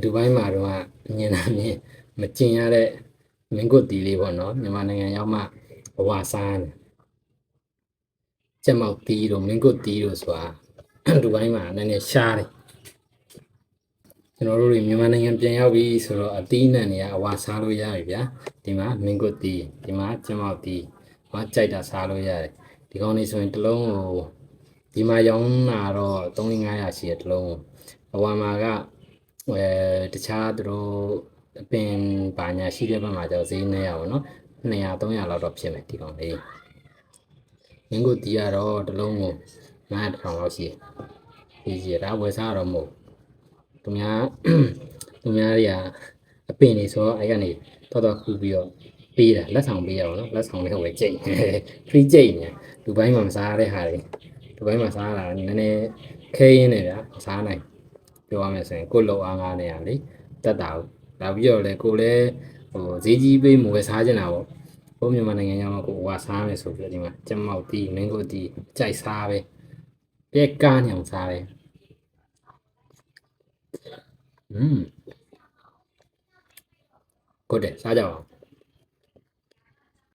ဒူဘိုင်းမှာတော့မြင်လာမြင်မကျင်ရတဲ့မင်းကွတ်တီလေးပေါ့နော်မြန်မာနိုင်ငံရောက်မှဘဝစားတယ်ကြက်မောက်တီးတို့မင်းကွတ်တီးတို့ဆိုတာဒူဘိုင်းမှာနည်းနည်းရှားတယ်ကျွန်တော်တို့တွေမြန်မာနိုင်ငံပြန်ရောက်ပြီဆိုတော့အသီးနှံတွေကအဝစားလို့ရပြီဗျာဒီမှာမင်းကွတ်တီးဒီမှာကြက်မောက်တီးမကြိုက်တာစားလို့ရတယ်ဒီကောင်လေးဆိုရင်တစ်လုံးကိုဒီမှာရောင်းတာတော့300-500ရှိတယ်တစ်လုံးဘဝမှာကတခြားသူတို့အပင်ပါညာရှိတဲ့ဘက်မှာကျတော့ဈေးနေရပါတော့200-300လောက်တော့ဖြစ်မယ်ဒီကောင်လေးမင်းကိုတီးရတော့တစ်လုံးကို900-1000လောက်ရှိတယ်ဒီဒါဝယ်စားတော့မဟုတ်သူများတွေကအပင်တွေဆိုတော့အဲ့ကနေတော့ခူးပြီးတော့ပေးတာလက်ဆောင်ပေးရပါတော့လက်ဆောင်လေးဝယ်ကြိတ် free ကြိတ်နေလူပိုင်းမှာမစားရတဲ့ဟာတွေလူပိုင်းမှာစားတာနည်းနည်းခဲရင်းနေဗျာမစားနိုင်ပြောရမယ်ဆိုရင်ကိုယ်လောက်အားငားနေရလေတက်တာဘူးလာပြီးတော့လေကိုလည်းဈေးကြီးပေးမဝယ်စားချင်တာပေါ့ဘုံမြန်မာနိုင်ငံရောက်မှကိုဝါစားမယ်ဆိုပြီးဒီမှာကြက်မောက်တီးမင်းကိုတီးကြိုက်စားပဲပြက်ကားညောင်စားတယ်good စားကြအောင်